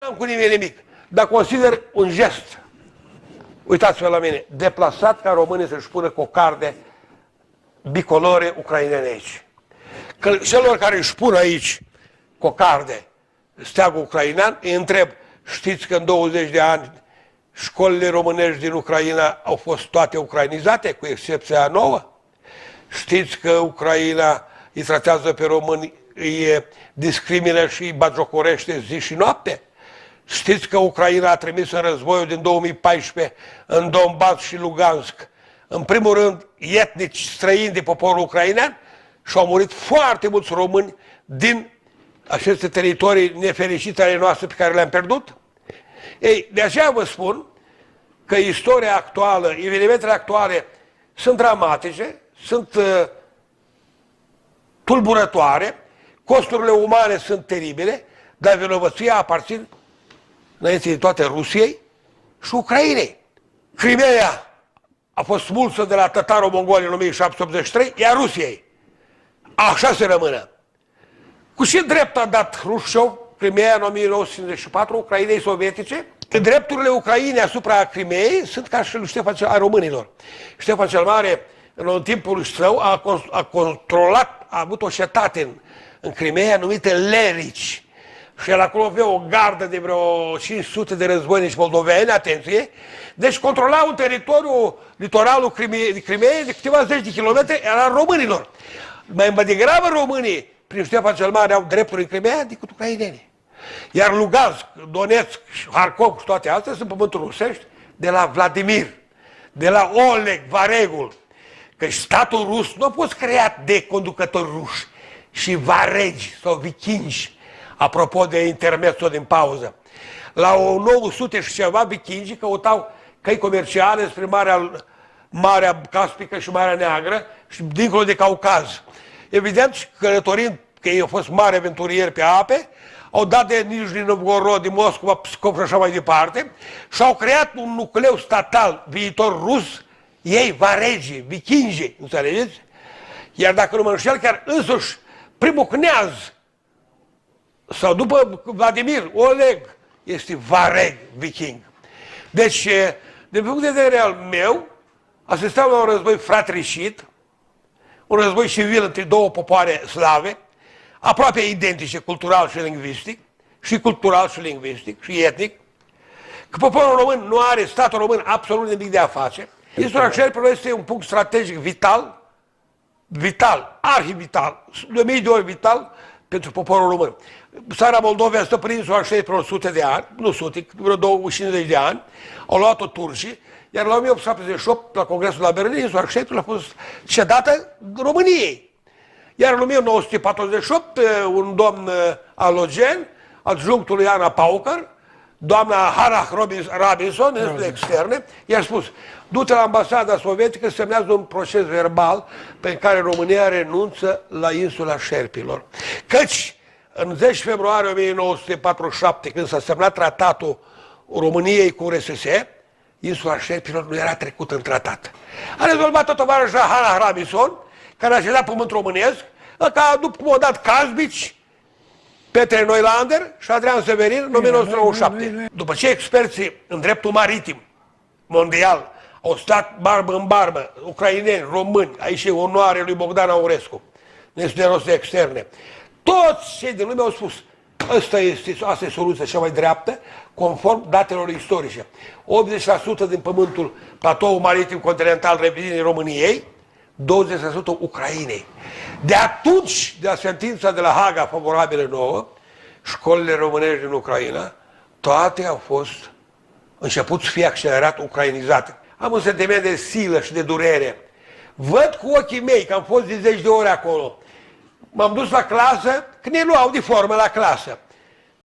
N-am cu nimeni nimic, dar consider un gest, uitați-vă la mine, deplasat ca românii să-și pună cocarde bicolore ucrainene aici. Că celor care își pun aici cocarde steagul ucrainean, îi întreb, știți că în 20 de ani școlile românești din Ucraina au fost toate ucrainizate, cu excepția nouă? Știți că Ucraina îi tratează pe români, îi discrimină și îi bagiocorește zi și noapte? Știți că Ucraina a trimis în războiul din 2014 în Donbass și Lugansk, în primul rând, etnici străini de poporul ucrainean și au murit foarte mulți români din aceste teritorii nefericite ale noastre pe care le-am pierdut? Ei, de aceea vă spun că istoria actuală, evenimentele actuale sunt dramatice, sunt tulburătoare, costurile umane sunt teribile, dar vinovăția aparțin înainte de toate Rusiei și Ucrainei. Crimeea a fost smulsă de la tataro-mongoli în 1783, iar Rusiei. Așa se rămână. Cu ce drept a dat Hrușciov Crimeea în 1954 Ucrainei sovietice? Drepturile Ucrainei asupra Crimeei sunt ca și lui Ștefan a românilor. Ștefan cel Mare, în timpul său, a controlat, a avut o cetate în Crimeea numită Lerici. Și el acolo avea o gardă de vreo 500 de războinici moldoveni, atenție, deci controla un teritoriu, litoralul Crimeei de câteva zeci de kilometri, era românilor. Mai degrabă românii, prin Ștefan cel Mare, au drepturi în Crimeea decât ucrainenii. Iar Lugansk, Donetsk, Harkov și toate astea sunt pământuri rusești de la Vladimir, de la Oleg Varegul. Că statul rus nu a fost creat de conducători ruși și varegi sau vikingi. Apropo de intermezzo din pauză. La 900 și ceva vikingii căutau căi comerciale spre Marea Caspică și Marea Neagră și dincolo de Caucaz. Evident, călătorind, că ei au fost mari aventurieri pe ape, au dat de Nijni Novgorod, din Moscova, Pskov și așa mai departe și au creat un nucleu statal viitor rus, ei varegii, vikingi, înțelegeți? Iar dacă nu mă înșel, chiar însuși primul cneaz sau după Vladimir, Oleg, este vareg, viking. Deci, din punct de vedere al meu, asistăm la un război fratricid, un război civil între două popoare slave, aproape identice cultural și lingvistic, și etnic, că poporul român nu are, statul român, absolut nimic de a face. Insula Șerpilor este un punct strategic vital, arhivital, de mii de ori vital pentru poporul român. Țara Moldovei a stăpânit insula Șerpilor 100 de ani, nu 100, vreo 250 de ani, au luat-o turcii, iar la 1878, la Congresul la Berlin, insula Șerpilor a fost cedată României. Iar în 1948, un domn alogen, adjunctul lui Ana Pauker, doamna Hannah Robinson, ministrul externe, i-a spus, du-te la ambasada sovietică, semnează un proces verbal pe care România renunță la insula Șerpilor. Căci, în 10 februarie 1947, când s-a semnat tratatul României cu RSS, insula Șerpilor nu era trecută în tratat. A rezolvat-o tovarășa Hannah Robinson, care a cedat pământ românesc, ca după cum au dat Kazbici, Petre Noilander și Adrian Severin în 1997. După ce experții în dreptul maritim mondial au stat barbă în barbă, ucraineni, români, aici e onoare lui Bogdan Aurescu, ministrul de externe, toți cei din lume au spus, asta e soluția cea mai dreaptă, conform datelor istorice. 80% din pământul platou maritim continental revine României, 20% Ucrainei. De atunci, de la sentința de la Haga favorabilă nouă, școlile românești din Ucraina, toate au fost început să fie accelerat ucrainizate. Am un sentiment de silă și de durere. Văd cu ochii mei că am fost de 10 de ore acolo. M-am dus la clasă, când ei luau de formă la clasă.